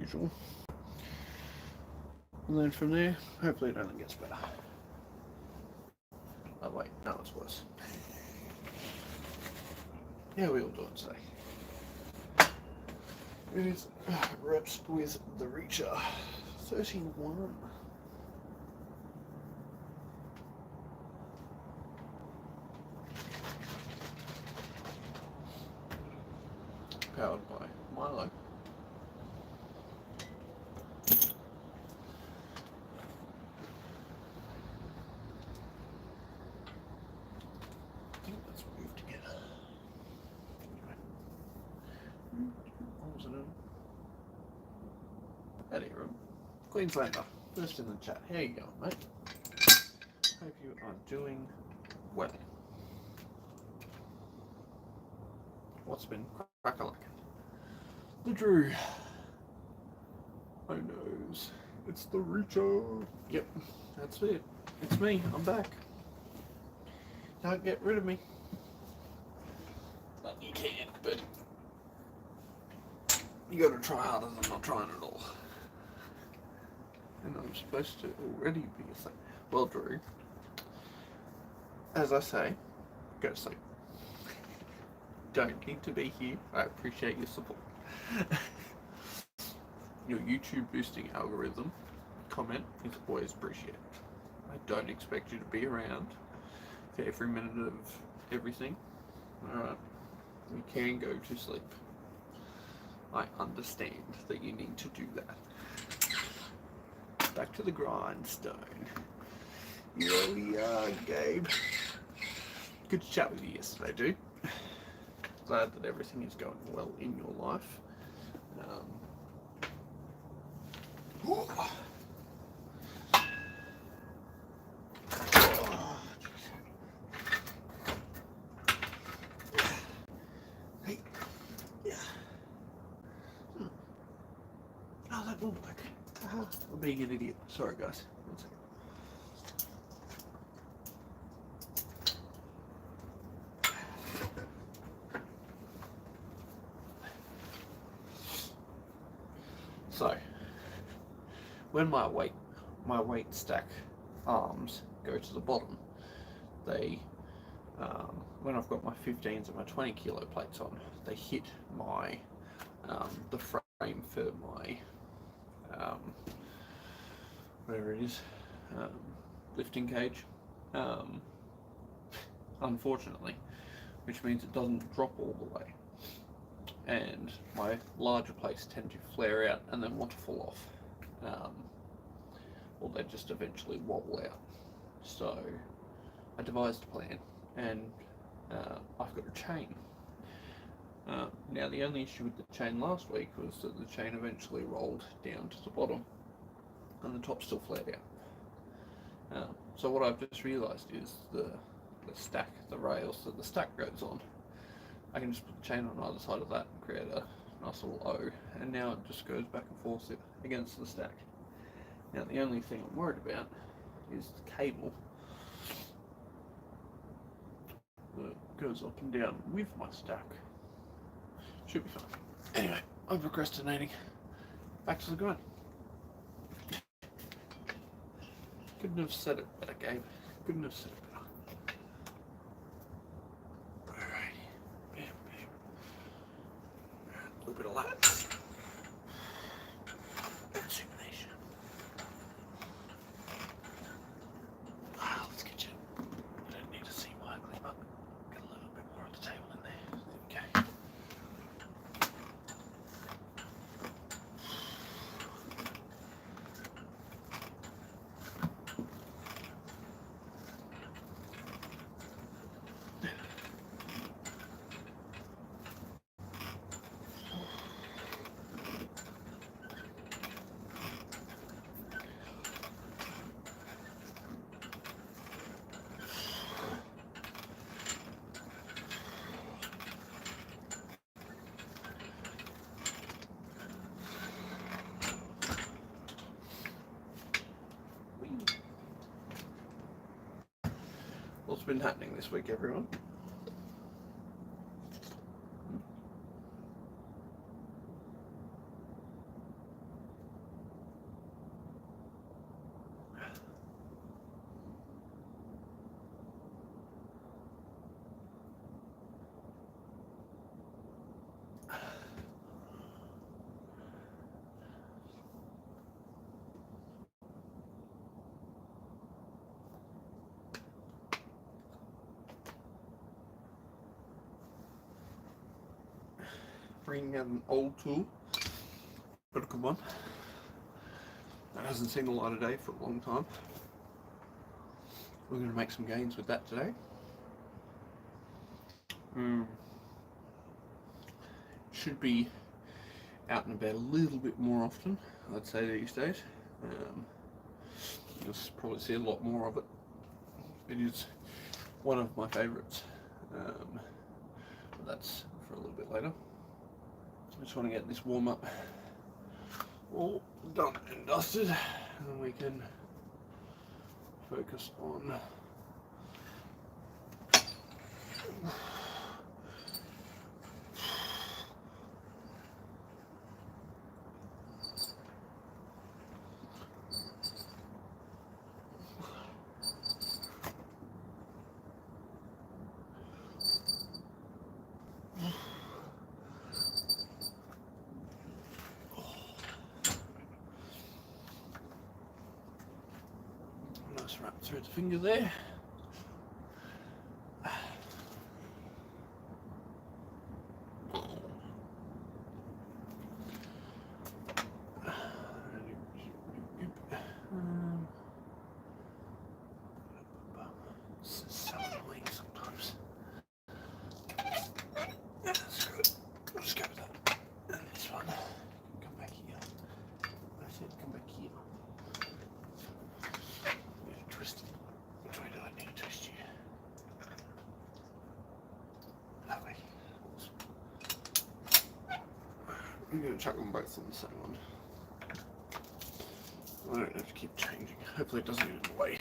usual. And then from there, hopefully it only gets better. Oh wait, no, it's worse. How are we all doing today? It is reps with the Reacher 31. Powered by Milo. I think that's moved again. What was it in? Out of here, Queenslander, first in the chat. How you going, mate? Hope you are doing well. What's been crack-a-lack? The Drew. Who knows? It's the Reacher. Yep, that's it. It's me. I'm back. Don't get rid of me. But you can't, but you gotta try harder than not trying at all. And I'm supposed to already be a thing. Well, Drew, as I say, go to sleep. Don't need to be here. I appreciate your support. Your YouTube boosting algorithm comment is always appreciated. I don't expect you to be around for every minute of everything. Alright, you can go to sleep. I understand that you need to do that. Back to the grindstone. Here we are, Gabe. Good to chat with you yesterday, dude. Glad that everything is going well in your life. Hey, yeah. Oh, that won't work. I'm being an idiot. Sorry, guys. 1 second. So, when my weight stack arms go to the bottom, they, when I've got my 15s and my 20 kilo plates on, they hit my, the frame for my, whatever it is, lifting cage, unfortunately, which means it doesn't drop all the way. And my larger plates tend to flare out and then want to fall off, or they just eventually wobble out. So I devised a plan, and I've got a chain. Now the only issue with the chain last week was that the chain eventually rolled down to the bottom and the top still flared out. So what I've just realised is the stack, the rails that the stack goes on, I can just put the chain on either side of that and create a nice little O, and now it just goes back and forth against the stack. Now the only thing I'm worried about is the cable that goes up and down with my stack. Should be fine. Anyway, I'm procrastinating. Back to the grind. Couldn't have said it better, Gabe. Couldn't have said it better. Alrighty. Bam, bam. A little bit of lats. Insemination. Let's get you. I don't need to see my ugly mug. Get a little bit more on the table in there. Okay. What's been happening this week, everyone? bringing out an old tool, but a good one. That hasn't seen the light of day for a long time. We're going to make some gains with that today. Should be out and about a little bit more often, I'd say, these days. You'll probably see a lot more of it. It is one of my favourites. But that's for a little bit later. I just want to get this warm up all done and dusted, and then we can focus on nice wrap through the finger there. I'm going to chuck them both on the same one. I don't have to keep changing. Hopefully it doesn't get in the way.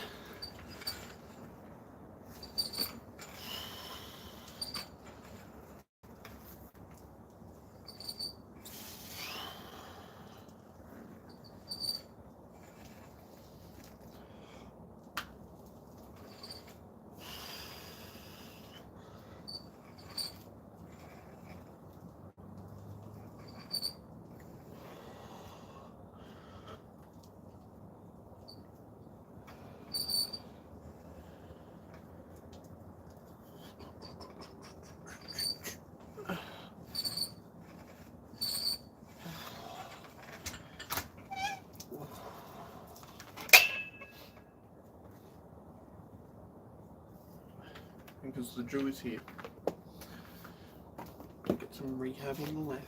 Because the drill is here. Get some rehab on the left.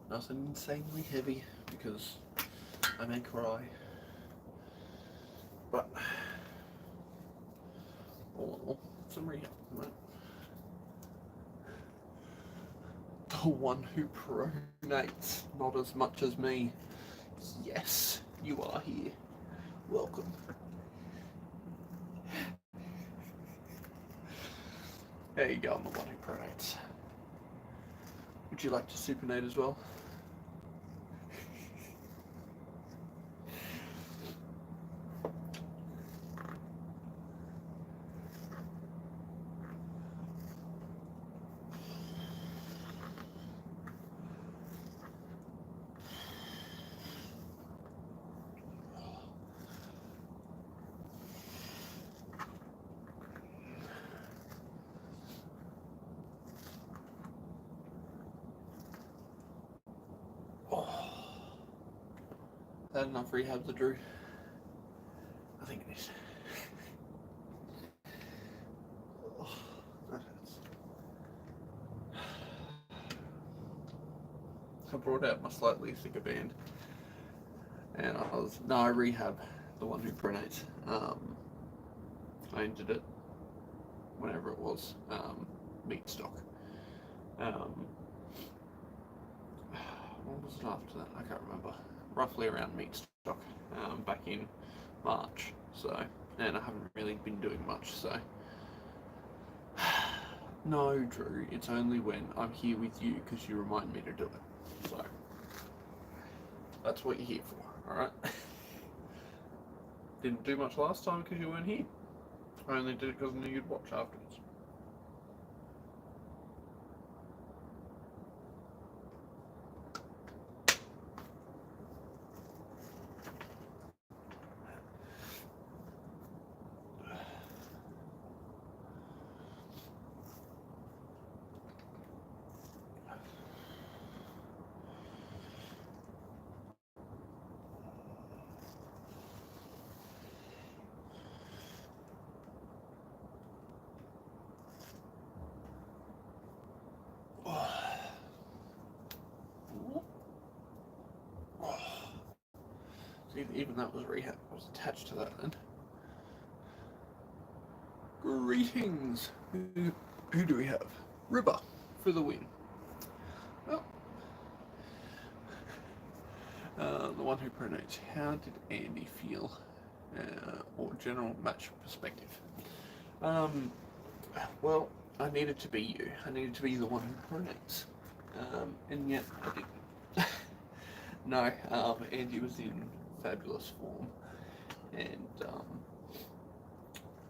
Nothing insanely heavy because I may cry. But all in all, some rehab, right? The one who pronates, not as much as me. Yes, you are here. Welcome. There you go, I'm the one who pronates. Would you like to supinate as well? Is that enough rehab to Drew? I think it is. Oh, that hurts. I brought out my slightly thicker band, and I rehab, the one who pronates. I ended it whenever it was meat stock. What was it after that? I can't remember. Roughly around meat stock, back in March. So, and I haven't really been doing much. So, no, Drew. It's only when I'm here with you because you remind me to do it. So, that's what you're here for. All right. Didn't do much last time because you weren't here. I only did it because I knew you'd watch afterwards. even that was rehab. I was attached to that then. Greetings. Who do we have? Ribber for the win. Well, the one who pronotes. How did Andy feel? Or general match perspective. Well, I needed to be you. I needed to be the one who pronates. And yet I didn't. No, Andy was in fabulous form, and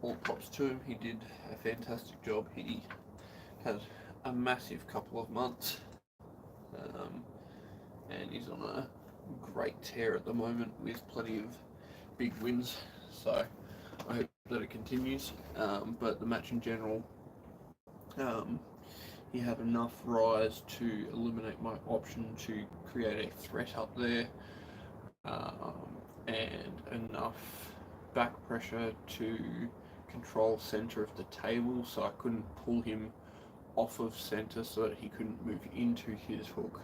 all props to him. He did a fantastic job. He had a massive couple of months, and he's on a great tear at the moment with plenty of big wins. So I hope that it continues. But the match in general, he had enough rise to eliminate my option to create a threat up there, and enough back pressure to control centre of the table, so I couldn't pull him off of centre so that he couldn't move into his hook.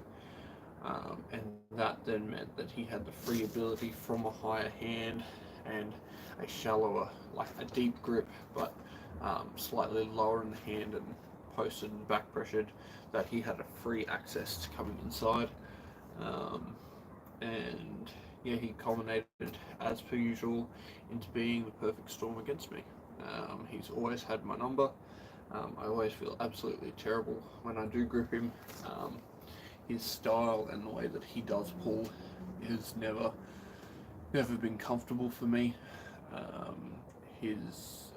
And that then meant that he had the free ability from a higher hand and a shallower, like a deep grip, but slightly lower in the hand and posted and back pressured, that he had a free access to coming inside. And yeah, he culminated as per usual into being the perfect storm against me. He's always had my number. I always feel absolutely terrible when I do grip him. His style and the way that he does pull has never been comfortable for me. His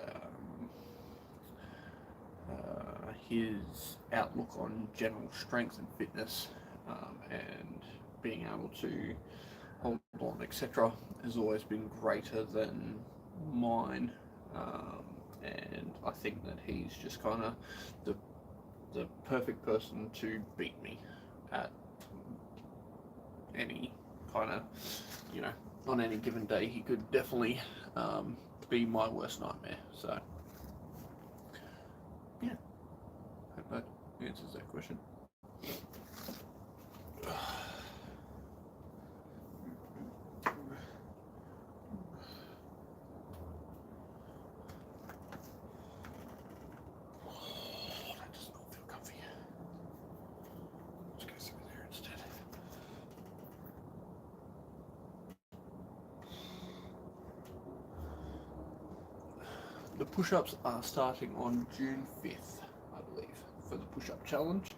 outlook on general strength and fitness, and being able to hold on, etc., has always been greater than mine. And I think that he's just kind of the perfect person to beat me at any kind of, on any given day. He could definitely be my worst nightmare. So yeah, hope that answers that question. That does not feel comfy. Let's go through there instead. The push-ups are starting on June 5th, I believe, for the push-up challenge.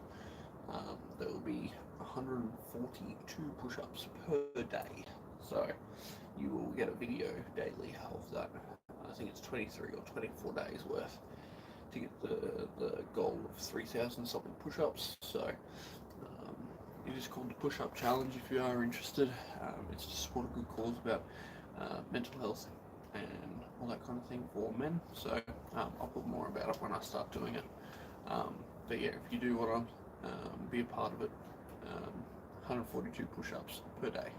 There will be 142 push-ups per day, so you will get a video daily of that. I think it's 23 or 24 days worth to get the goal of 3,000 something push-ups. So it is called the push-up challenge if you are interested. It's to support a good cause about mental health and all that kind of thing for men. So I'll put more about it when I start doing it. But yeah, if you do want to be a part of it, 142 push-ups per day.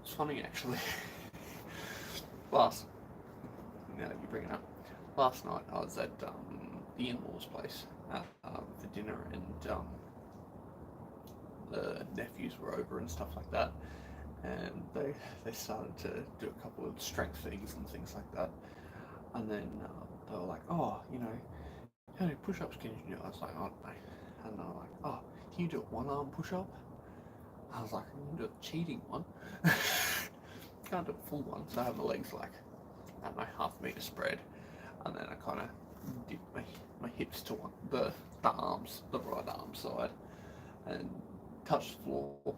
It's funny actually. Now that you bring it up, last night I was at the in-laws place for dinner, and the nephews were over and stuff like that, and they started to do a couple of strength things and things like that, and then they were like, oh, how many push-ups can you do? I was like, I don't know. And they were like, oh, can you do a one-arm push-up? I was like, I can do a cheating one. Can't do a full one, so I have my legs like, I don't know, half-meter spread, and then I kind of dip my hips to the arms, the right arm side, and touched the floor,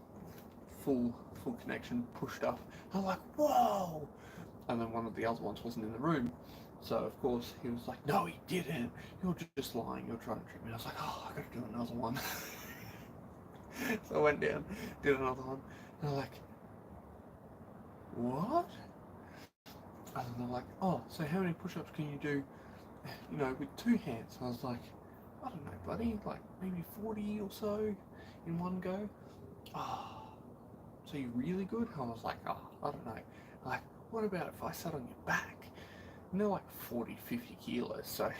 full connection, pushed up. I was like, whoa! And then one of the other ones wasn't in the room, so of course he was like, no, he didn't. You're just lying. You're trying to trick me. I was like, oh, I got to do another one. So I went down, did another one, and they're like, what? And they're like, oh, so how many push-ups can you do, with two hands? And I was like, I don't know, buddy, like maybe 40 or so in one go. Oh, so you're really good? I was like, oh, I don't know. Like, what about if I sat on your back? And they're like 40, 50 kilos, so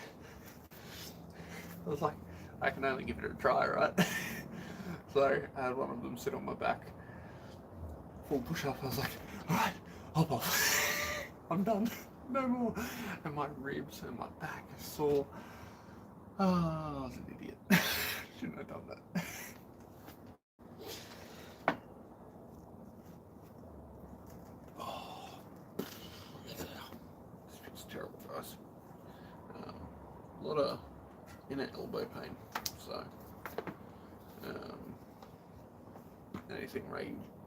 I was like, I can only give it a try, right? So I had one of them sit on my back, full push up. I was like, alright, hop off. I'm done. No more. And my ribs and my back are sore. Oh, I was an idiot. Shouldn't have done that. Oh, this feels terrible, guys. A lot of inner elbow pain, so anything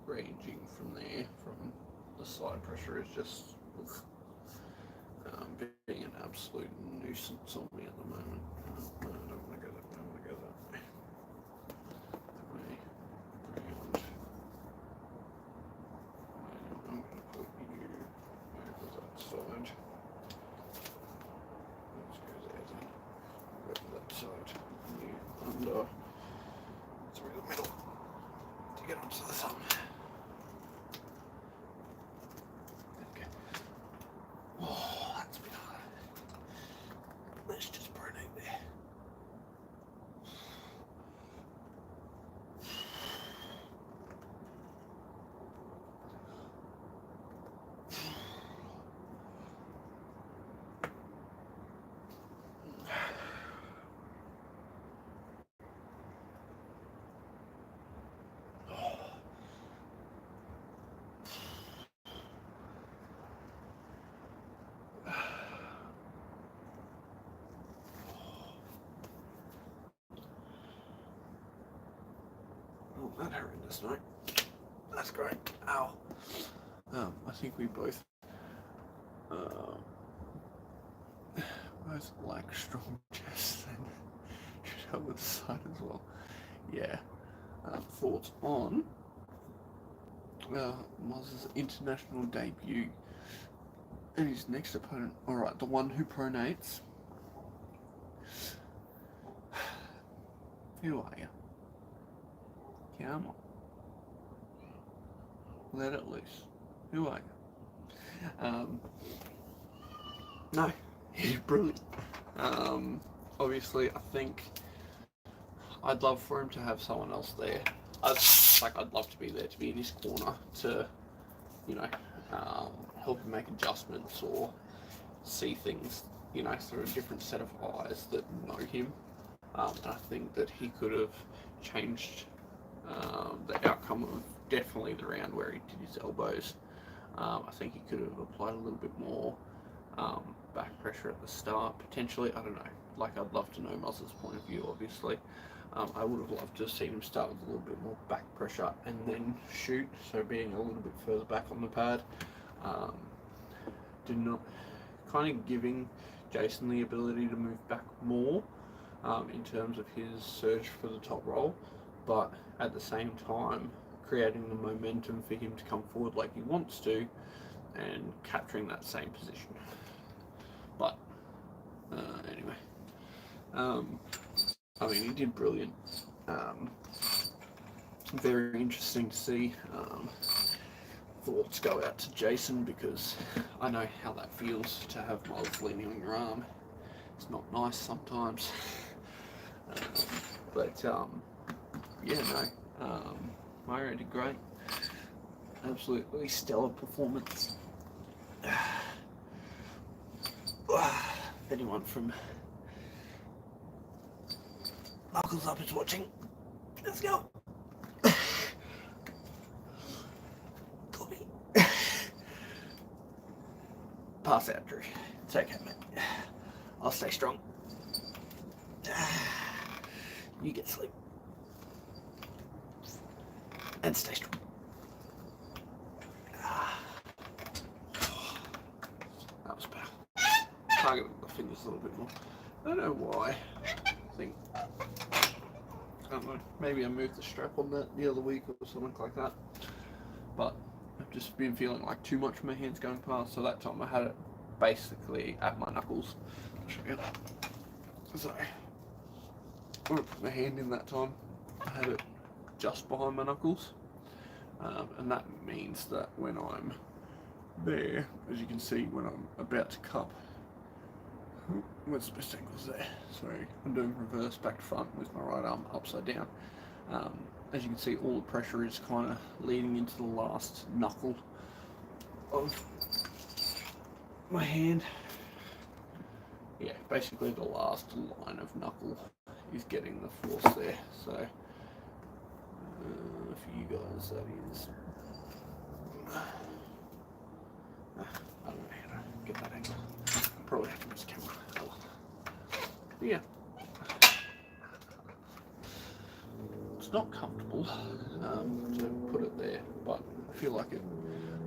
ranging from there, from the side pressure, is just being an absolute nuisance on me at the moment. No, I don't want to go that way. I want to go that way. That way. Round. And I'm going to put you over that side. Let's go there then. Go to that side. You under through the middle to get onto the thumb. Okay. Oh, that's a bit hard. Let's just pronate there. Oh, that horrendous night. That's great. Ow. I think we both lack strong chest and should help with the side as well. Yeah. Thoughts on Moz's international debut and his next opponent. Alright, the one who pronates. Who are you? Come on. Let it loose. Who are you? No, he's brilliant. Obviously, I think I'd love for him to have someone else there. I'd love to be there, to be in his corner, to, you know, help him make adjustments or see things, you know, through a different set of eyes that know him. And I think that he could have changed the outcome of definitely the round where he did his elbows. I think he could have applied a little bit more back pressure at the start, potentially. I don't know. Like, I'd love to know Moz's point of view, obviously. I would have loved to have seen him start with a little bit more back pressure and then shoot, so being a little bit further back on the pad. Did not, kind of giving Jason the ability to move back more in terms of his search for the top roll, but at the same time creating the momentum for him to come forward like he wants to and capturing that same position. But anyway, I mean, he did brilliant. Very interesting to see. Thoughts go out to Jason, because I know how that feels to have Moz leaning on your arm. It's not nice sometimes. But yeah, no, Mario did great. Absolutely stellar performance. If anyone from Knuckles Up is watching, let's go. Pass out, Drew. It's okay, mate. I'll stay strong. You get sleep. And stay strong. That was better. Target my fingers a little bit more. I don't know why. I think, I don't know, maybe I moved the strap on that the other week or something like that. But I've just been feeling like too much of my hands going past, so that time I had it basically at my knuckles. I'll show you. So when I put my hand in that time, I had it just behind my knuckles, and that means that when I'm there, as you can see, when I'm about to cup, Where's the best angles there? Sorry, I'm doing reverse back to front with my right arm upside down. As you can see, all the pressure is kind of leading into the last knuckle of my hand. Yeah, basically the last line of knuckle is getting the force there. So for you guys, that is. I don't know how to get that angle. Probably have to use camera. But yeah, it's not comfortable to put it there, but I feel like it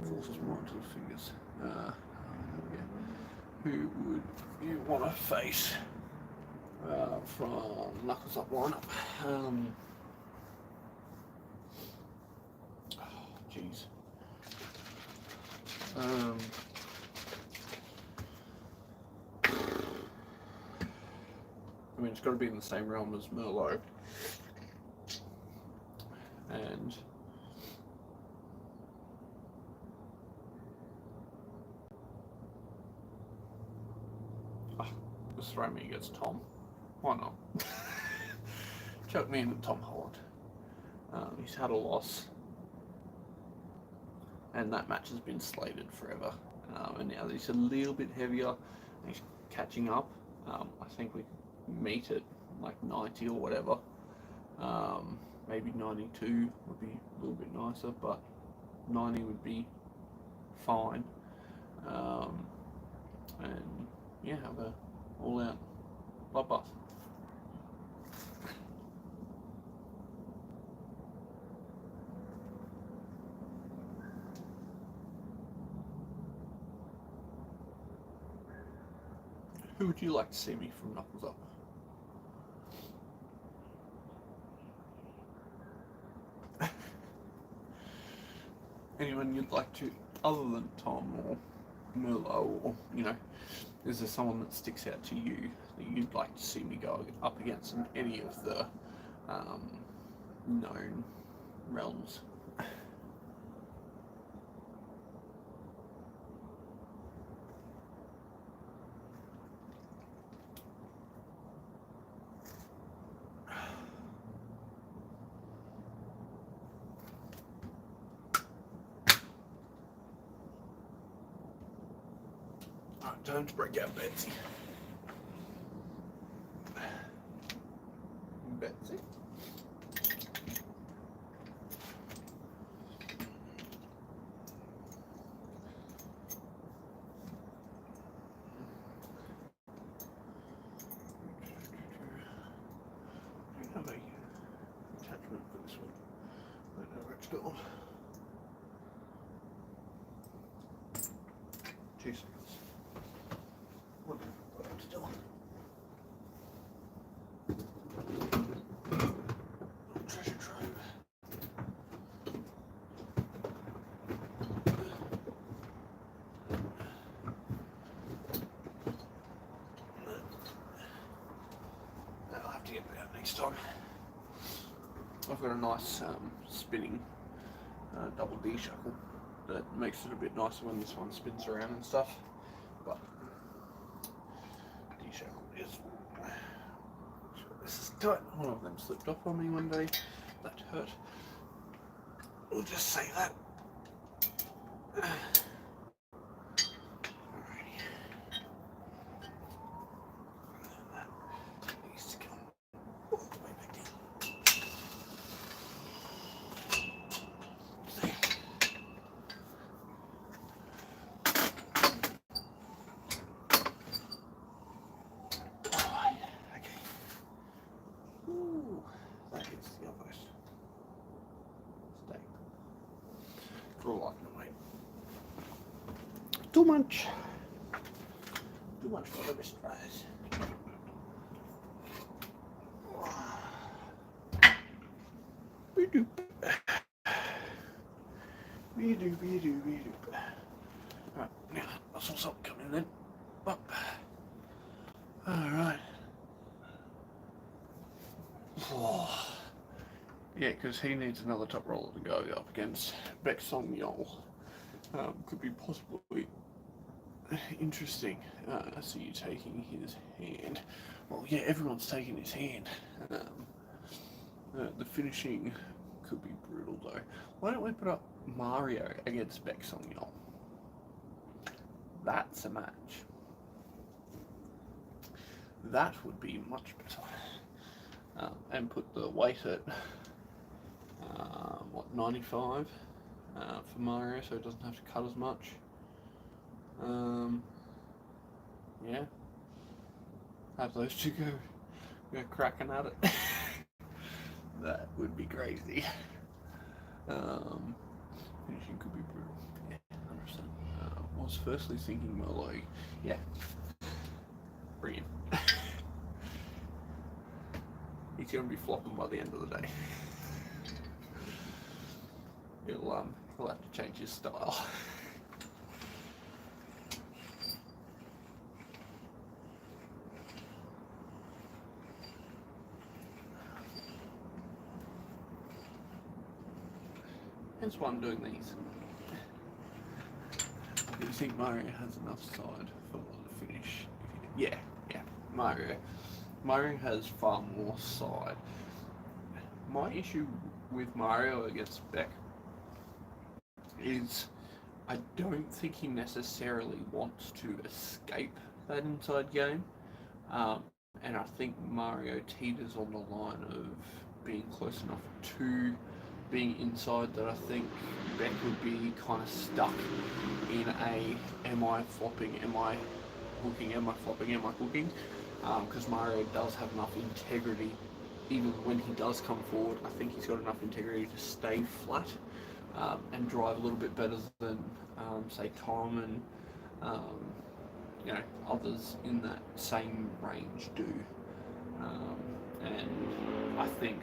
forces more into the fingers. Yeah. Who would you want to face from knuckles up lineup? Jeez. I mean, it's got to be in the same realm as Merlot. And just throw me against Tom. Why not? Chuck me in with Tom Holland. He's had a loss, and that match has been slated forever. And now he's a little bit heavier, and he's catching up. I think we meet at like 90 or whatever. Maybe 92 would be a little bit nicer, but 90 would be fine. And yeah, have a all-out bloodbath. Who would you like to see me from Knuckles Up? Anyone you'd like to, other than Tom or Merlot, or, you know, is there someone that sticks out to you that you'd like to see me go up against in any of the known realms? Time to break out Betsy. Betsy. I don't have a attachment for this one. I don't know where it's gone. 2 seconds. Still. Treasure trove. I'll have to get it out next time. I've got a nice spinning double D shackle that makes it a bit nicer when this one spins around and stuff. But D shackle is. This is tight. One of them slipped off on me one day. That hurt. We'll just say that. Too much for the wrist rise. Be-doop. Be-doop, be-doop, be-doop. Alright, now I saw something coming then. Up. Alright. Oh. Yeah, because he needs another top roller to go up against Baek Song Yeol. Could be possibly interesting. So you're taking his hand. Well, yeah, everyone's taking his hand. The finishing could be brutal though. Why don't we put up Mario against Beck Songyol? That's a match. That would be much better. And put the weight at 95 for Mario, so it doesn't have to cut as much. Yeah, have those two go cracking at it. That would be crazy. Finishing could be brutal. Yeah, 100%. I was firstly thinking more like, yeah, bring him. He's going to be flopping by the end of the day. He'll have to change his style. Hence why I'm doing these. Do you think Mario has enough side for the finish? Yeah. Mario has far more side. My issue with Mario against Beck is I don't think he necessarily wants to escape that inside game. And I think Mario teeters on the line of being close enough to being inside that I think Beck would be kind of stuck in a am I flopping, am I hooking, am I flopping, am I hooking? Because Mario does have enough integrity, even when he does come forward. I think he's got enough integrity to stay flat and drive a little bit better than, say, Tom and others in that same range do. And I think,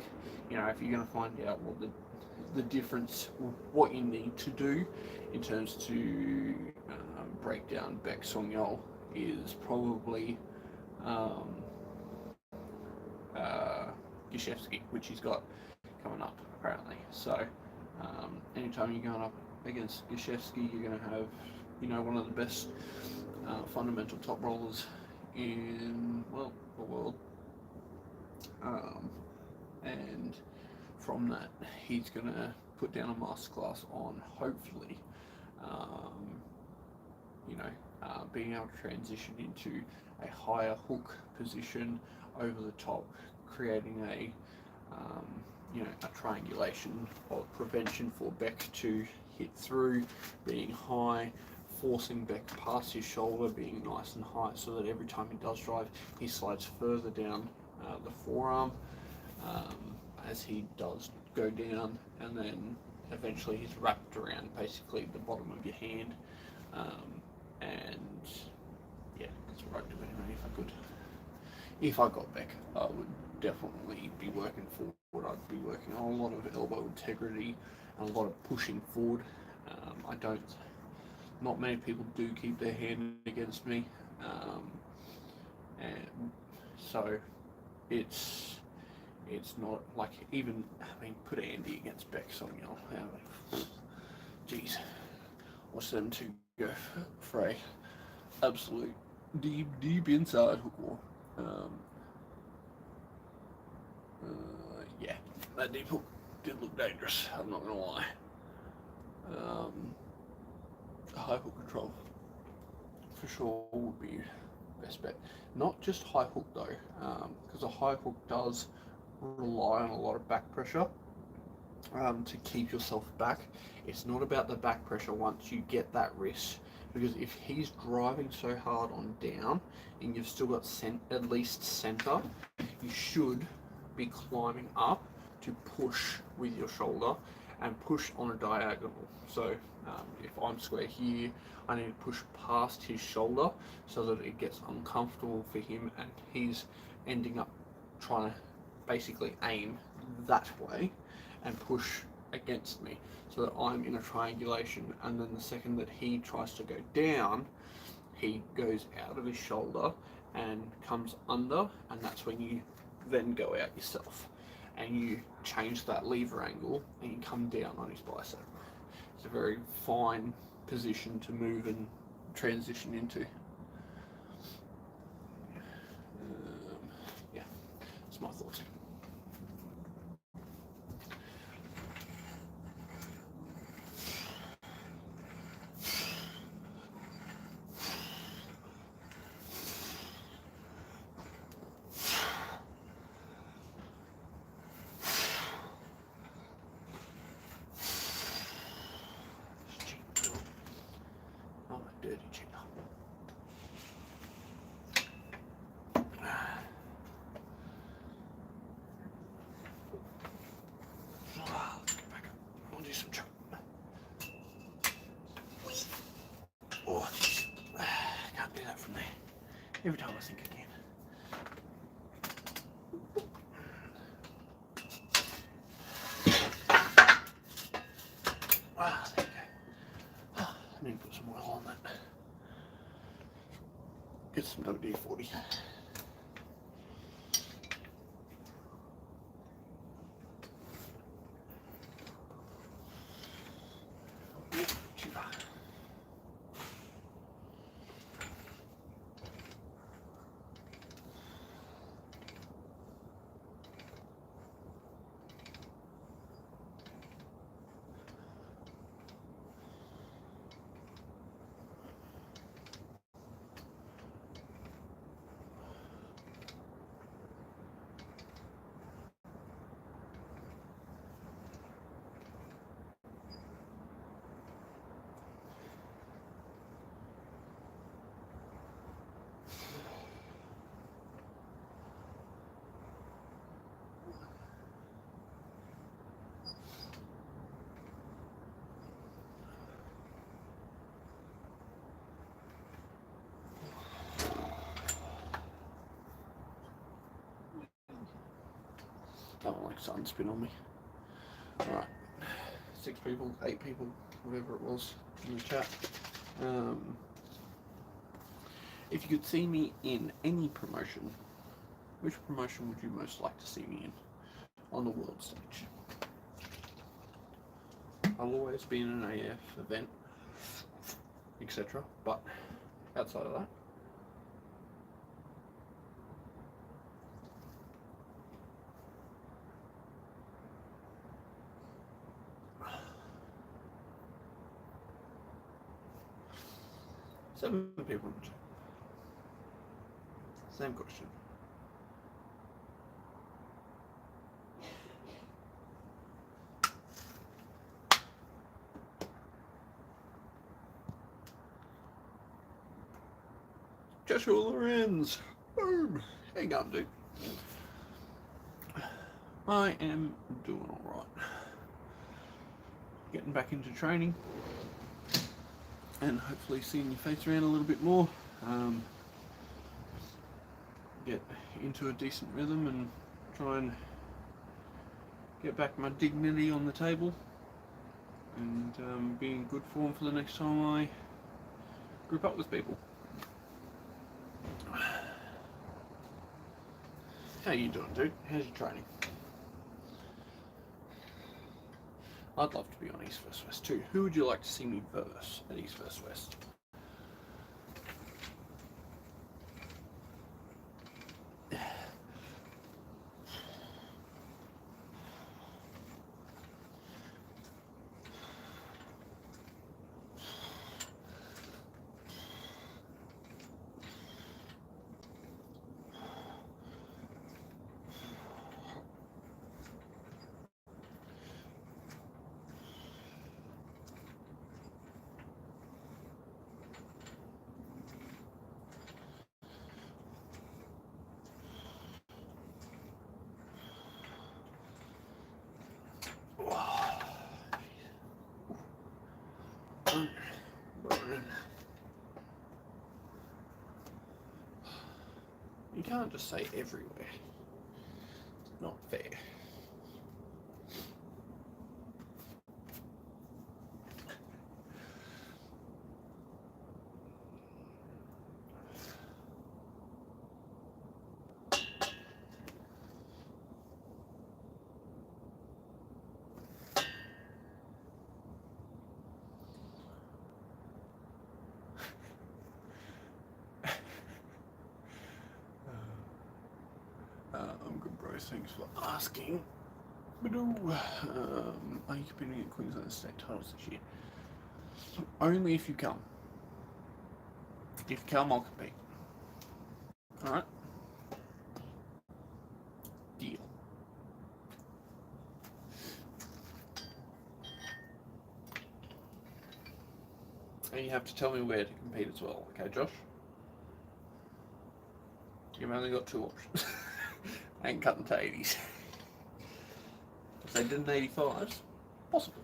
if you're going to find out what the difference, what you need to do in terms to break down Beck Songyol is probably Gishevsky, which he's got coming up apparently. So anytime you're going up against Gishevsky, you're going to have one of the best fundamental top rollers in the world, and from that he's going to put down a masterclass on hopefully being able to transition into a higher hook position over the top, creating a triangulation of prevention for Beck to hit through, being high, forcing Beck past his shoulder, being nice and high, so that every time he does drive, he slides further down the forearm as he does go down, and then eventually he's wrapped around basically the bottom of your hand. And yeah, that's what I'd do anyway if I could. If I got Beck, I would definitely be working forward. I'd be working on a lot of elbow integrity and a lot of pushing forward. Not many people do keep their hand against me, and so it's not like put Andy against Beck Songyol. Jeez, watch them two go for a absolute deep inside hook war. Yeah, that deep hook did look dangerous, I'm not gonna lie. High hook control for sure would be best bet. Not just high hook though, because a high hook does rely on a lot of back pressure to keep yourself back. It's not about the back pressure once you get that wrist, because if he's driving so hard on down and you've still got at least center, you should be climbing up to push with your shoulder and push on a diagonal. So if I'm square here, I need to push past his shoulder so that it gets uncomfortable for him and he's ending up trying to basically aim that way and push against me, so that I'm in a triangulation, and then the second that he tries to go down, he goes out of his shoulder and comes under, and that's when you then go out yourself and you change that lever angle and you come down on his bicep. It's a very fine position to move and transition into. Yeah, that's my thoughts. Oh, a dirty cheetah. Let's get back up. I'll do some chop. Oh, can't do that from there. Every time I think I can. There you go. I need to put some oil on that. Get some WD-40. I don't like sunspin on me. Alright, 6 people, 8 people, whatever it was in the chat. If you could see me in any promotion, which promotion would you most like to see me in on the world stage? I'll always be in an AF event, etc. But outside of that, seven people in the chat. Same question. Joshua Lorenz. Boom. How you going, dude? I am doing alright. Getting back into training and hopefully seeing your face around a little bit more. Get into a decent rhythm and try and get back my dignity on the table and be in good form for the next time I group up with people. How you doing, dude? How's your training? I'd love to be on East vs West too. Who would you like to see me verse at East vs West? You can't just say everywhere. It's not fair. I'm good, bro. Thanks for asking. But are you competing at Queensland State titles this year? Only if you come. If you come, I'll compete. Alright? Deal. And you have to tell me where to compete as well, okay, Josh? You've only got 2 options. I ain't cutting to 80s. If they did an 85s, possible.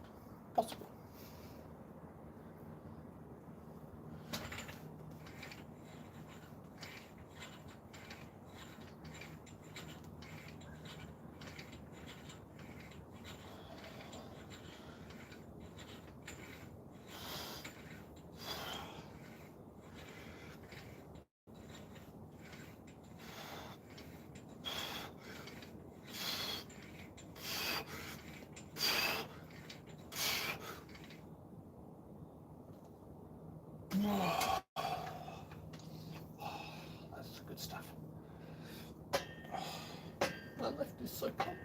Possible. That's good stuff. My left is so cold.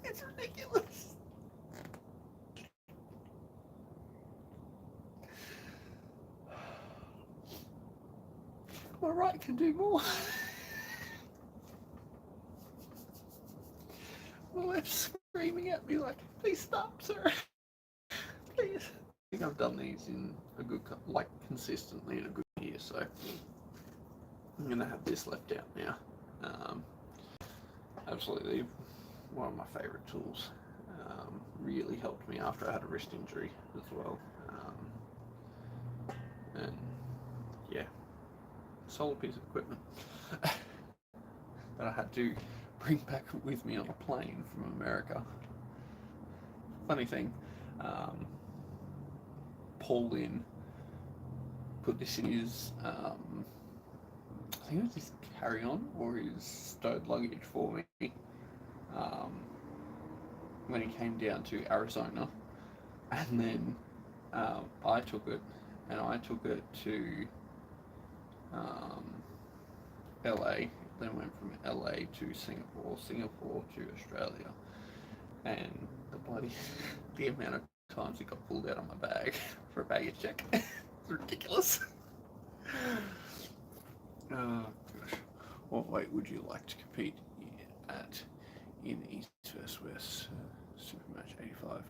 It's ridiculous. My right can do more. My left's screaming at me like, please stop, sir. Please. I think I've done these in a good, like consistently in a good year, so I'm gonna have this left out now. Absolutely one of my favourite tools. Really helped me after I had a wrist injury as well. And yeah, solid piece of equipment that I had to bring back with me on a plane from America. Funny thing, Paul Lynn put this in his, I think it was his carry-on or his stowed luggage for me when he came down to Arizona, and then I took it to LA, then went from LA to Singapore to Australia, and the amount of times it got pulled out of my bag for a baggage check. It's ridiculous. Oh gosh. What weight would you like to compete at in East vs West Super Match 85,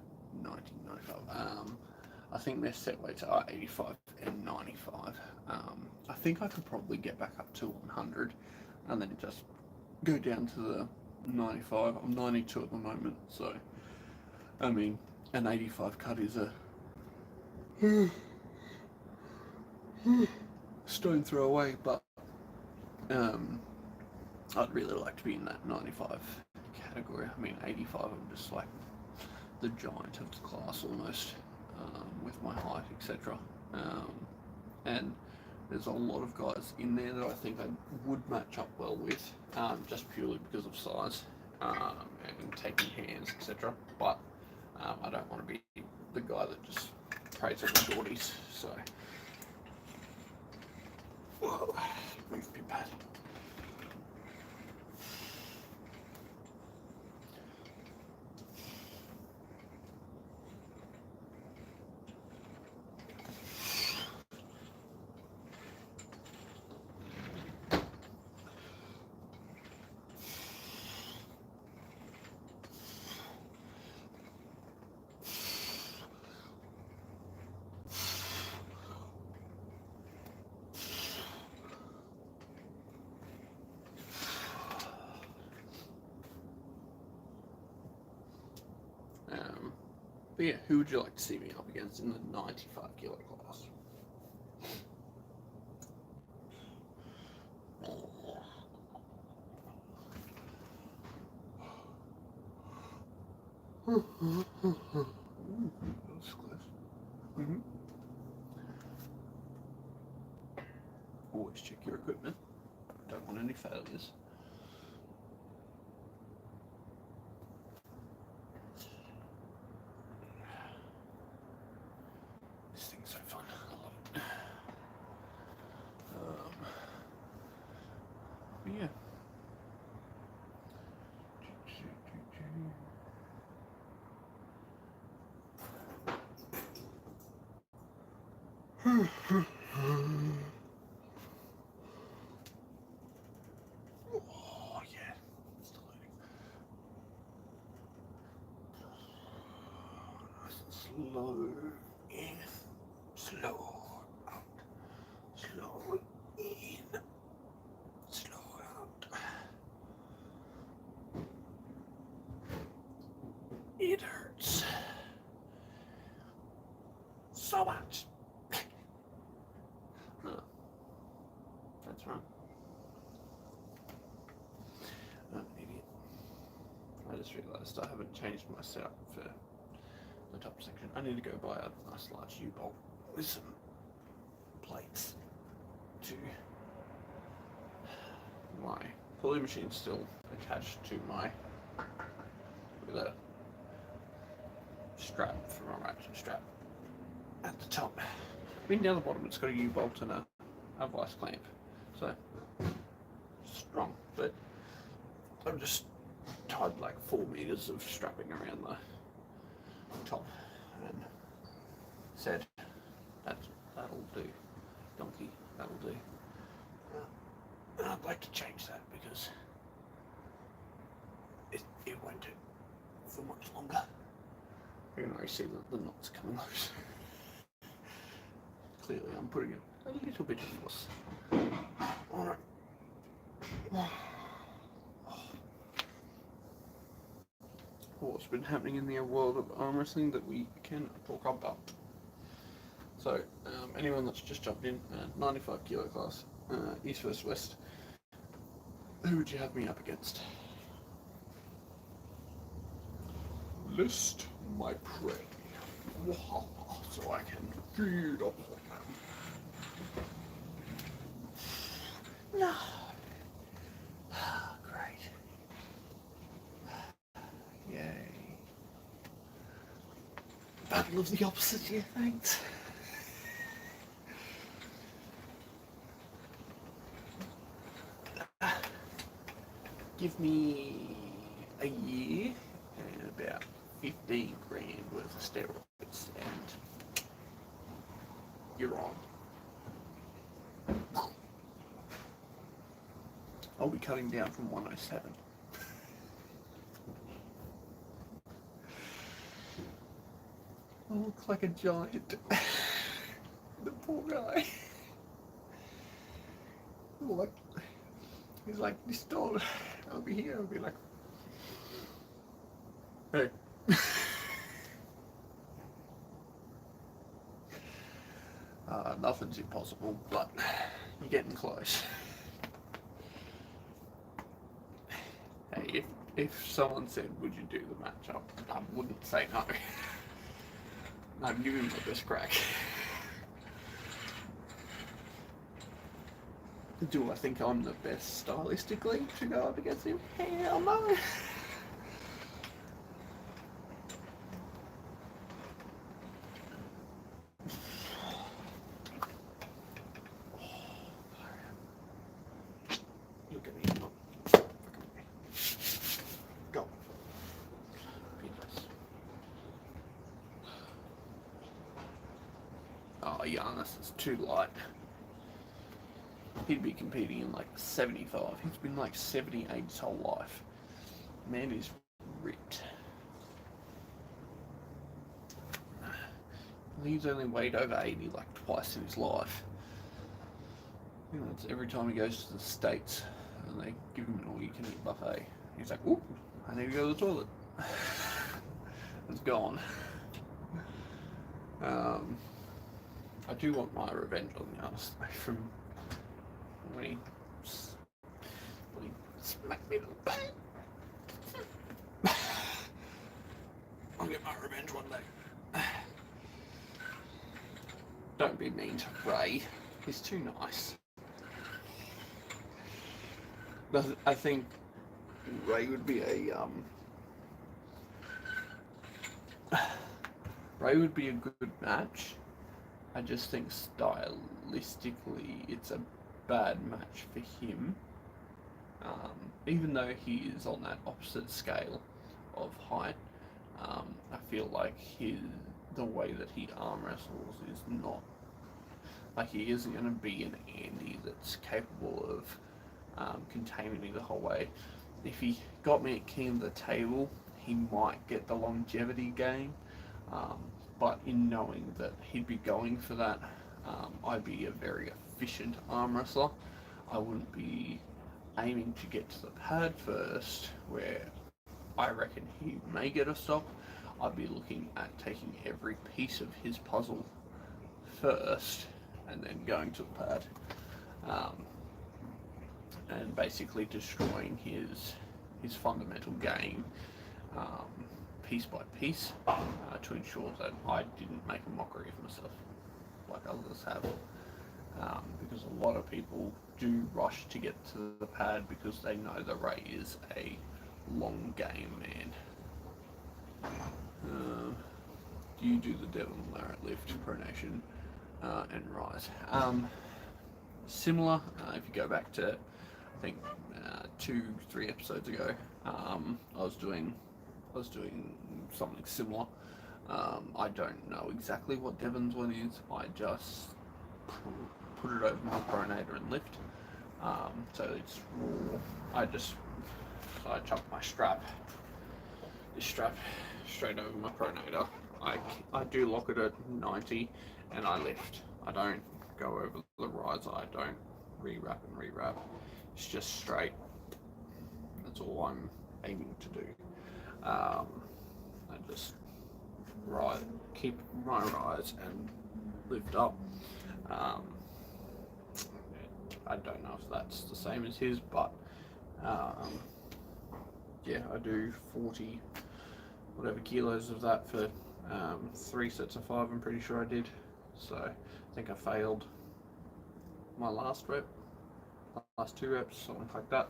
90, 95? I think their set weights are 85 and 95. I think I could probably get back up to 100 and then just go down to the 95. I'm 92 at the moment, so I mean, an 85 cut is a stone throw away, but I'd really like to be in that 95 category. I mean, 85, I'm just like the giant of the class almost, with my height, etc. And there's a lot of guys in there that I think I would match up well with, just purely because of size and taking hands, etc. But I don't want to be the guy that just preys on the shorties. So, whoa, move a bit bad. But yeah, who would you like to see me up against in the 95 kilo class? That's close. Always check your equipment. Don't want any failures. This thing's so fun. I love it. Oh yeah, still loading. Nice and slow in, slow out, slow in, slow out. It hurts so much. Oh, that's right. I'm an idiot. I just realised I haven't changed my setup for the top section. I need to go buy a nice large U-bolt with some plates to my pulley machine still attached to my with a strap for my ratchet strap at the top. I mean down the bottom it's got a U-bolt and a vice clamp, so strong, but I've just tied like 4 meters of strapping around the top and said that'll do, donkey, that'll do. And I'd like to change that because it won't do for much longer. You can already see the knots coming loose. Clearly I'm putting it a little bit of force. Alright. What's been happening in the world of arm wrestling that we can talk about? So, anyone that's just jumped in, 95 kilo class, East vs West, who would you have me up against? List my prey, so I can feed off them. No. Great. Yay. Battle of the opposite, yeah, thanks. Give me a year and about 15 grand worth of steroids and you're on. I'll be cutting down from 107. I look like a giant. The poor guy. Like, he's like, this dog, I'll be here, I'll be like, hey. Nothing's impossible, but you're getting close. Hey, if someone said, would you do the match, I wouldn't say no. I'd give him my best crack. Do I think I'm the best stylistically to go up against him? Hell no! Look at me. Go. Oh, Giannis is too light. He'd be competing in like 75. He's been like 78 his whole life. Man is ripped. He's only weighed over 80 like twice in his life. You know, it's every time he goes to the States and they give him an all-you-can-eat buffet, he's like, "Ooh, I need to go to the toilet." It's gone. I do want my revenge on Giannis from when he smacked me in the back. I'll get my revenge one day. Don't be mean to Ray. He's too nice. I think Ray would be a Ray would be a good match. I just think stylistically it's a bad match for him. Even though he is on that opposite scale of height, I feel like the way that he arm wrestles is not Like, he isn't going to be an Andy that's capable of containing me the whole way. If he got me at king of the table, he might get the longevity gain. Um, but in knowing that he'd be going for that, I'd be a very efficient arm wrestler. I wouldn't be aiming to get to the pad first, where I reckon he may get a stop. I'd be looking at taking every piece of his puzzle first and then going to the pad. Um, and basically destroying his fundamental game piece by piece to ensure that I didn't make a mockery of myself like others have. Because a lot of people do rush to get to the pad because they know that Ray is a long game man. Do you do the Devon Larratt lift, pronation, and rise? Similar. If you go back to, I think 2-3 episodes ago, I was doing something similar. I don't know exactly what Devon's one is. I just put it over my pronator and lift. So it's raw. I chop my this strap straight over my pronator. I do lock it at 90 and I lift. I don't go over the riser. I don't rewrap and rewrap. It's just straight. That's all I'm aiming to do. I just keep my rise and lift up. I don't know if that's the same as his, but yeah, I do 40 whatever kilos of that for 3 sets of 5. I'm pretty sure I did. So I think I failed my last 2 reps, something like that.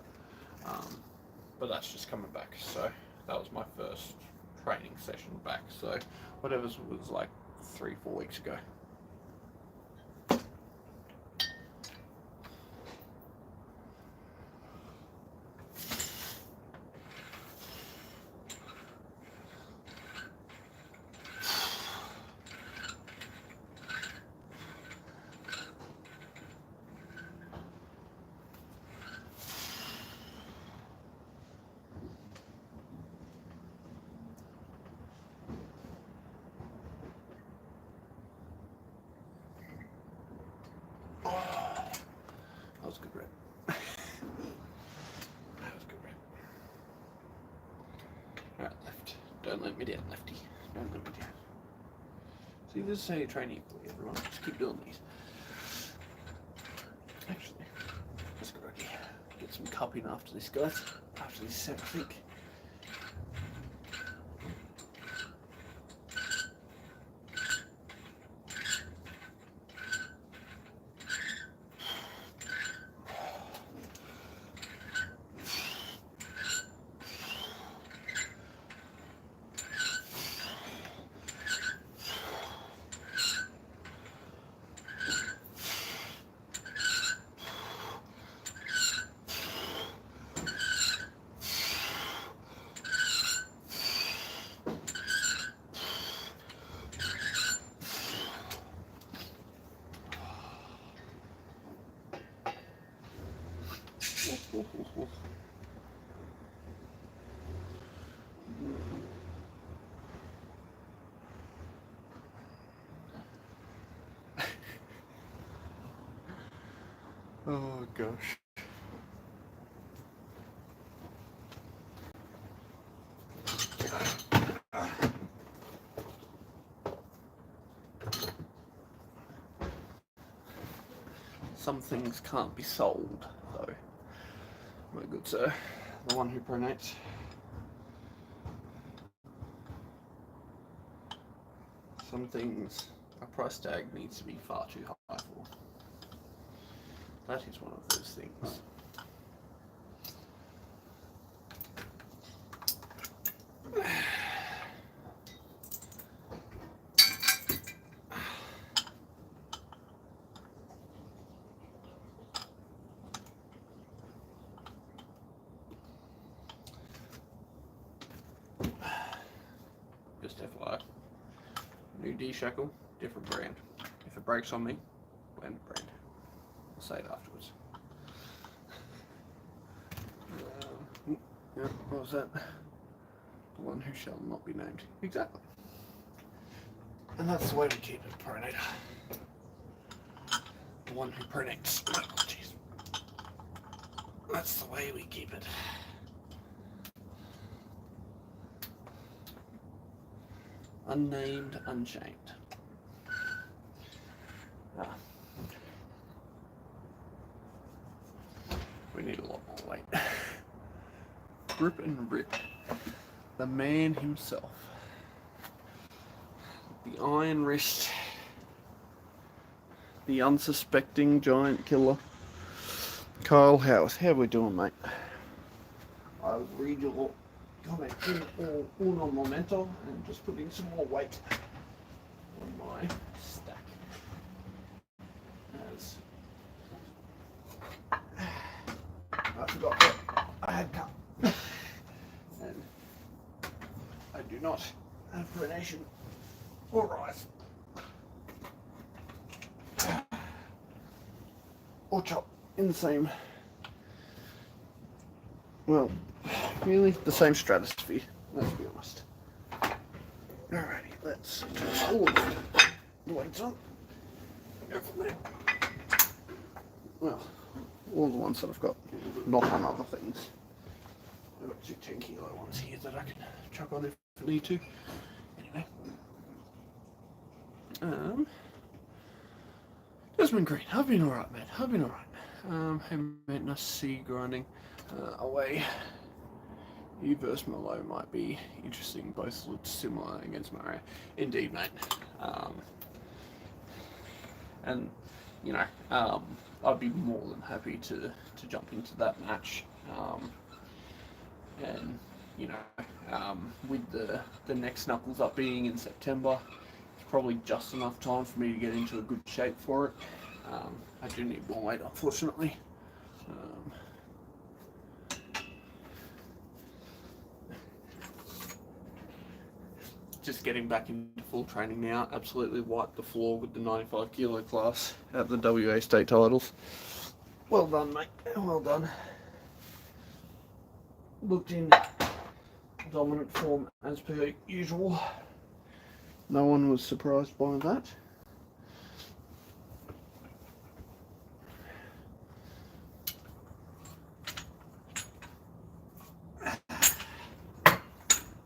But that's just coming back. So that was my first training session back. So whatever was like 3-4 weeks ago. That was a good rep. That was a good rep. Alright, left. Don't let me down, lefty. Don't let me down. See, this is how you train equally, everyone. Just keep doing these. Actually, that's a good idea. Get some cupping after this, guys. After this set, I think. Oh gosh. Some things can't be sold, though. My good sir, the one who pronates. Some things a price tag needs to be far too high for. That is one of those things. Just FYI. New D-shackle, different brand. If it breaks on me, and brand. I'll say it afterwards. Yeah, what was that? The one who shall not be named. Exactly. And that's the way we keep it, pronator. The one who pronates. Oh, jeez. That's the way we keep it. Unnamed, unshamed. We need a lot more weight. Grip and rip. The man himself. The iron wrist. The unsuspecting giant killer. Kyle House. How are we doing, mate? I'll read your comment in uno momento and just putting some more weight on my stack. As I forgot that I had come. And I do not have pronation or rise. Or chop in the same, well, really the same stratosphere, let's be honest. Alrighty, let's turn all of the weights on. Go from there. Well, all the ones that I've got, not on other things. I've got 2 10-kilo ones here that I can chuck on if I need to. Anyway. Desmond Green, I've been alright, mate. I've been alright. Hey, mate, nice to see you grinding away. You versus Malo might be interesting. Both looked similar against Mario. Indeed, mate. And, you know, I'd be more than happy to jump into that match. And, you know, with the next Knuckles Up being in September, it's probably just enough time for me to get into a good shape for it. I do need more weight, unfortunately. Just getting back into full training now. Absolutely wiped the floor with the 95 kilo class at the WA state titles. Well done, mate. Well done. Looked in dominant form as per usual. No one was surprised by that.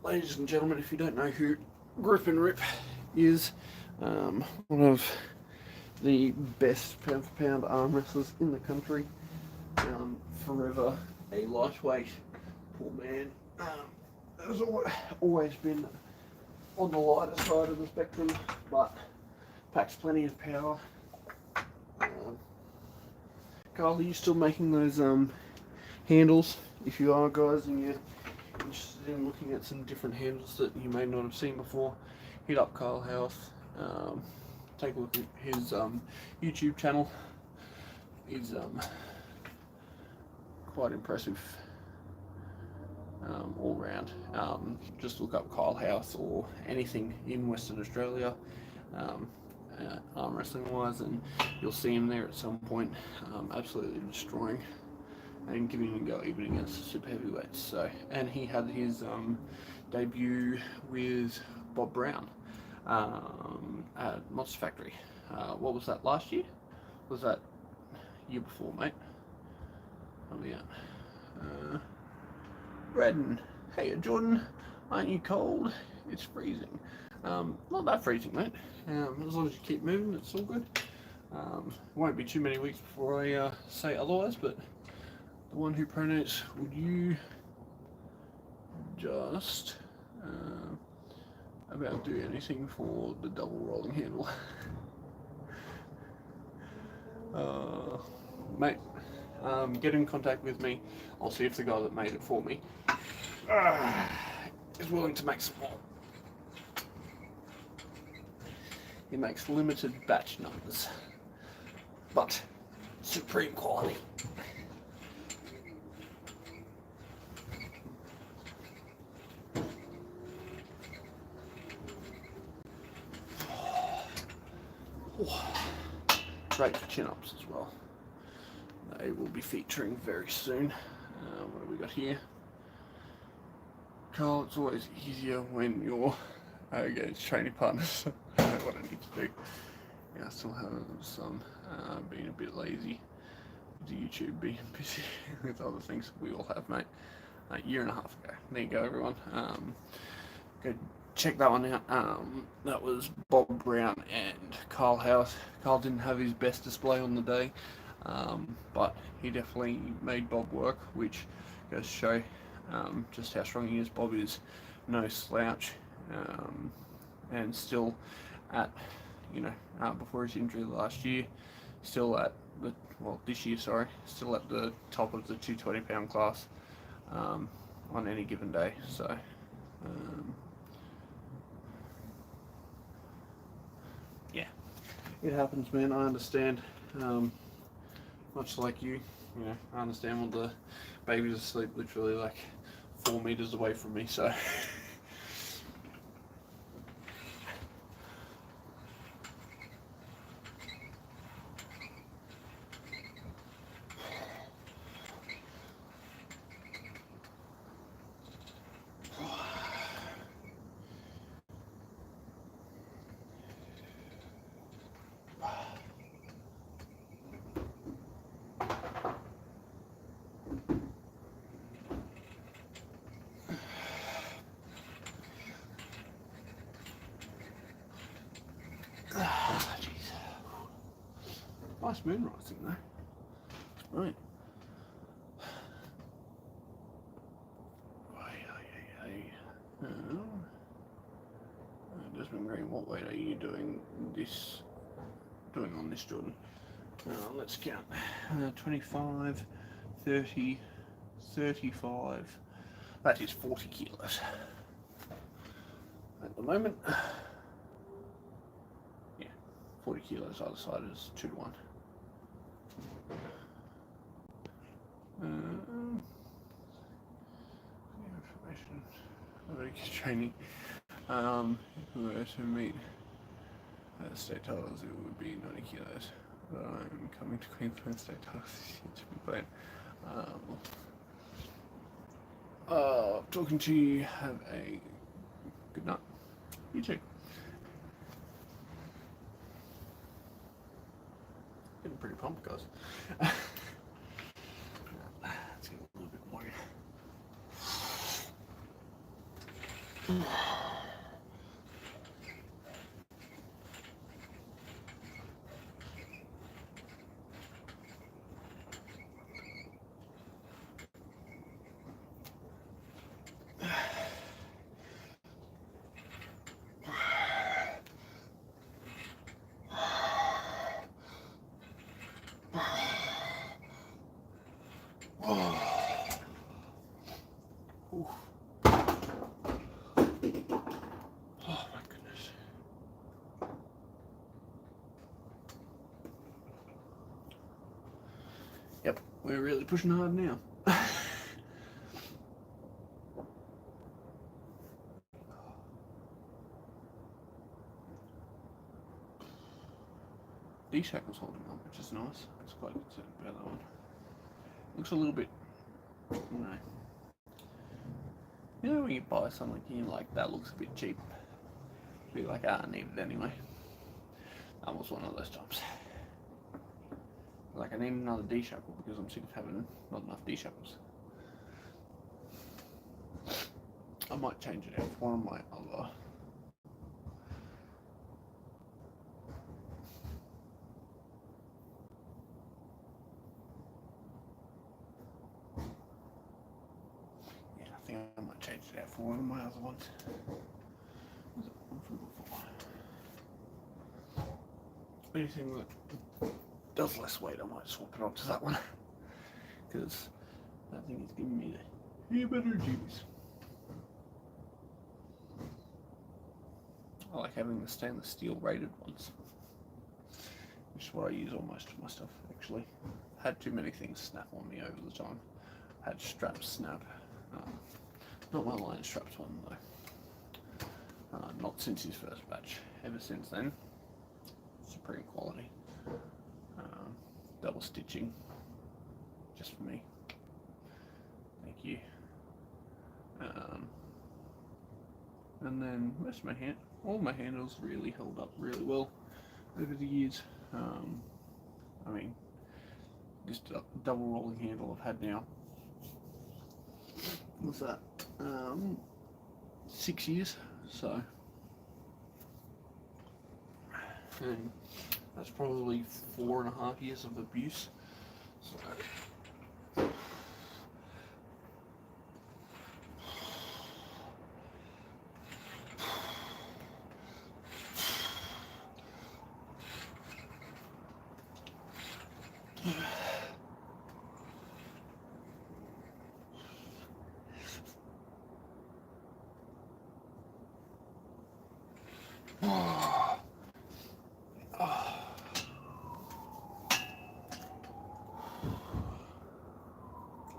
Ladies and gentlemen, if you don't know who Grip and Rip is, one of the best pound for pound arm wrestlers in the country, forever a lightweight, poor man, has always been on the lighter side of the spectrum, but packs plenty of power. Carl, are you still making those handles? If you are, guys, and you're interested in looking at some different handles that you may not have seen before, hit up Kyle House. Take a look at his YouTube channel. He's quite impressive all round. Just look up Kyle House or anything in Western Australia, arm wrestling wise, and you'll see him there at some point, absolutely destroying and giving him a go even against the super heavyweights. So, and he had his debut with Bob Brown at Monster Factory. What was that, last year? Was that year before, mate? Oh yeah. Redden, hey Jordan, aren't you cold? It's freezing. Not that freezing, mate. As long as you keep moving, it's all good. Won't be too many weeks before I say otherwise, but the one who pronates, would you just about do anything for the double rolling handle? Mate, get in contact with me. I'll see if the guy that made it for me is willing to make some more. He makes limited batch numbers, but supreme quality. great for chin-ups as well. They will be featuring very soon. What have we got here? Carl, it's always easier when you're against training partners. I know what I need to do. Yeah, I still have some being a bit lazy with YouTube, being busy with other things we all have, mate. A year and a half ago. There you go, everyone. Go check that one out. That was Bob Brown and Kyle House. Kyle didn't have his best display on the day, but he definitely made Bob work, which goes to show just how strong he is. Bob is no slouch, and still at, before his injury last year, still at the, this year, sorry, still at the top of the 220 pound class on any given day. So yeah, it happens, man. I understand. Much like you, I understand when the baby's asleep literally like 4 meters away from me, so jeez. Nice moon rising though. It's brilliant. Desmond Green, what weight are you doing on this, Jordan? Let's count. 25, 30, 35. That is 40 kilos at the moment. Yeah, 40 kilos either side is 2 to 1. Information. Training. If we were to meet state titles, it would be 90 kilos. But I'm coming to Queensland state titles this year to be played. Talking to you. Have a good night. You too. Getting pretty pumped, guys. Let's get a little bit more. Yep, we're really pushing hard now. D-shackle's holding on, which is nice. It's quite concerned about that one. Looks a little bit, when you buy something and you're like, that looks a bit cheap. Be like, I need it anyway. That was one of those times. Like, I need another D-shackle because I'm sick of having not enough D-shackles. I might change it out for one of my other. Yeah, I think I might change it out for one of my other ones. Was it one from before? Anything that does less weight, I might swap it onto that one because that thing is giving me the heebie-jeebies. I like having the stainless steel rated ones, which is what I use on most of my stuff. Actually, had too many things snap on me over the time. Had straps snap. Not my line straps one though. Not since his first batch. Ever since then, supreme quality. $50 stitching, just for me. Thank you. And then most of all my handles really held up really well over the years. I mean, this double rolling handle I've had now, what's that, 6 years, so, and that's probably 4.5 years of abuse, so.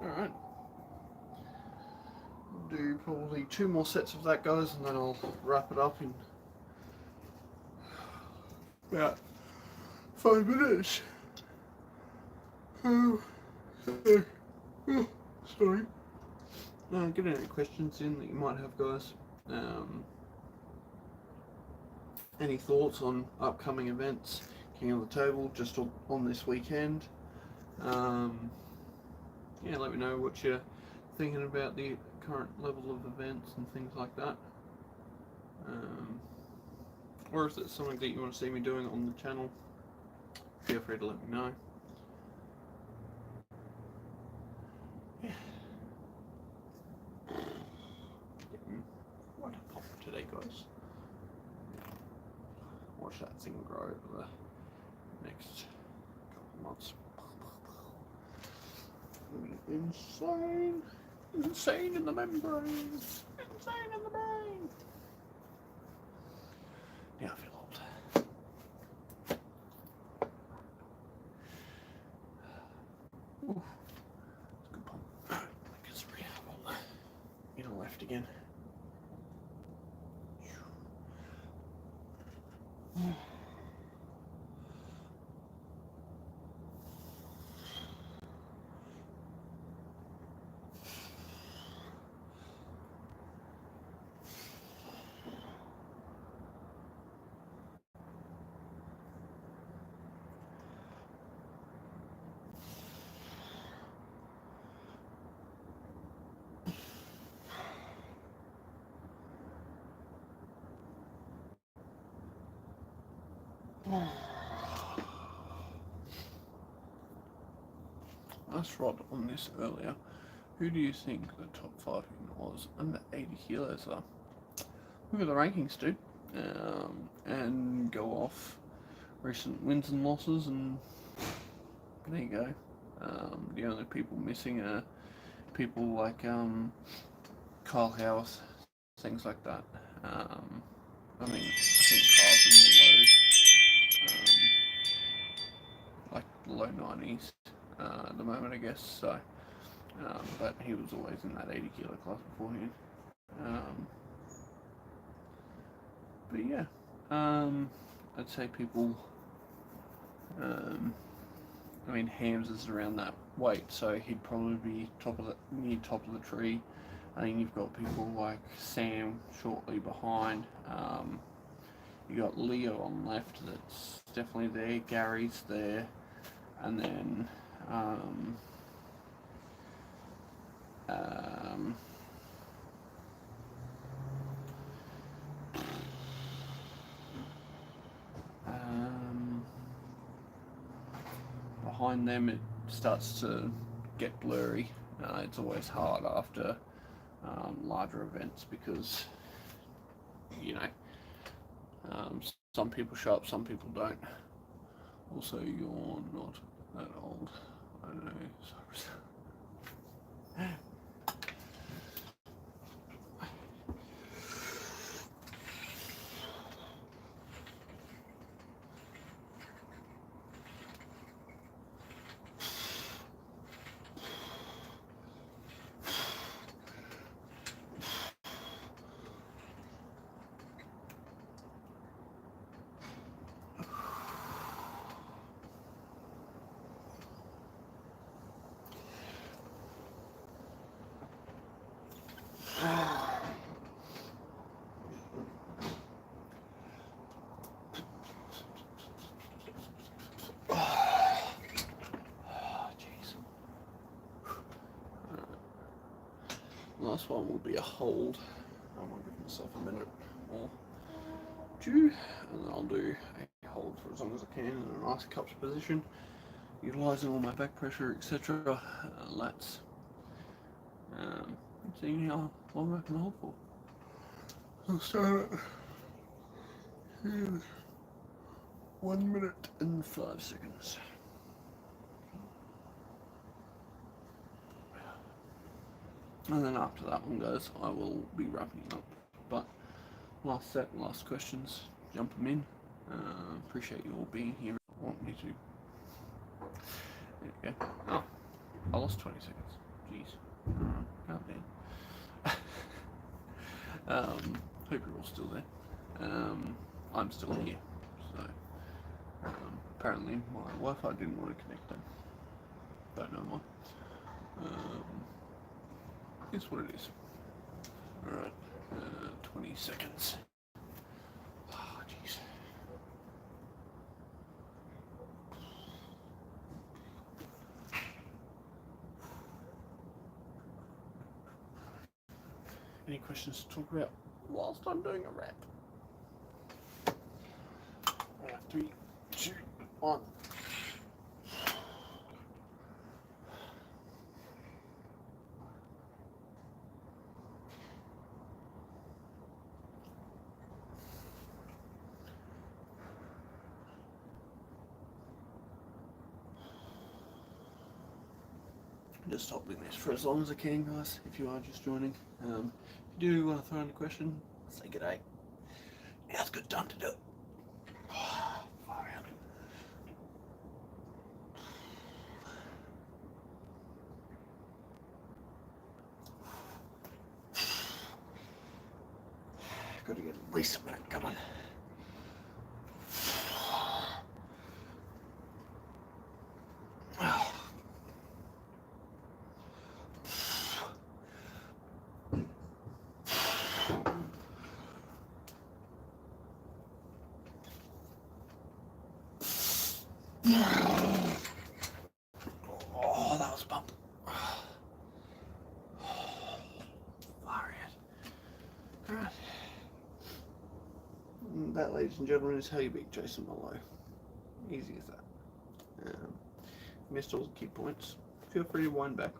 Alright. Do probably 2 more sets of that, guys, and then I'll wrap it up in about 5 minutes. Sorry. Get any questions in that you might have, guys. Any thoughts on upcoming events? King of the Table just on this weekend. Yeah, let me know what you're thinking about the current level of events and things like that. Or if it's something that you want to see me doing on the channel, feel free to let me know. Yeah. What a pop today, guys. Watch that thing grow over the next couple of months. Insane. Insane in the membranes. Insane in the brain. Now I feel old. Ooh, that's a good pump. I guess rehab on the inner left again. Last rod on this earlier. Who do you think the top 5 in Oz under 80 kilos are? Look at the rankings, dude, and go off recent wins and losses, and there you go. The only people missing are people like Kyle Howarth, things like that. I mean, I think Kyle's in the like low 90s at the moment, I guess. So, but he was always in that 80 kilo class beforehand. But yeah, I'd say people. I mean, Hams is around that weight, so he'd probably be near top of the tree. I think you've got people like Sam shortly behind. You got Leo on left, that's definitely there. Gary's there, and then behind them it starts to get blurry. It's always hard after larger events because, you know, some people show up, some people don't. Also, you're not that old. I don't know. last one will be a hold. I might give myself a minute or two, and then I'll do a hold for as long as I can in a nice cupped position, utilising all my back pressure, etc. Lats. Seeing how long I can hold for. I'll start at 1 minute and 5 seconds. And then after that one goes, I will be wrapping up. But last set, last questions, jump them in. Appreciate you all being here. Want me to? There you go. Oh, I lost 20 seconds. Jeez. Can't be. Hope you're all still there. I'm still here. So apparently my Wi-Fi didn't want to connect then. Don't know why. It's what it is. Alright, 20 seconds. Oh, jeez. Any questions to talk about whilst I'm doing a wrap? 3, 2, 1. Just holding this for as long as I can, guys, if you are just joining. If you do want to throw in a question, say g'day. Now's a good time to do it. Far out. Got to get at least a minute, come on. Oh, that was a bump. Far out. Alright. That, ladies and gentlemen, is how you beat Jason Malloy. Easy as that. Missed all the key points. Feel free to wind back.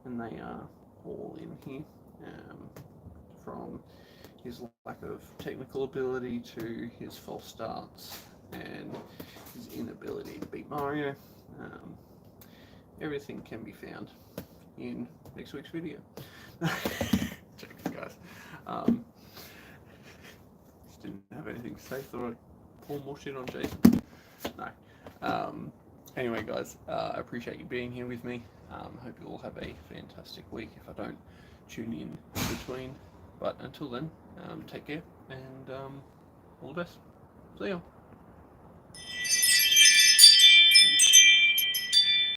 And they are all in here. From his lack of technical ability to his false starts and his inability to beat Mario. Everything can be found in next week's video. Joking, guys. Just didn't have anything to say, thought I'd pour more shit on Jason. No. Anyway, guys, I appreciate you being here with me. Hope you all have a fantastic week if I don't tune in between. But until then, take care and all the best. See ya.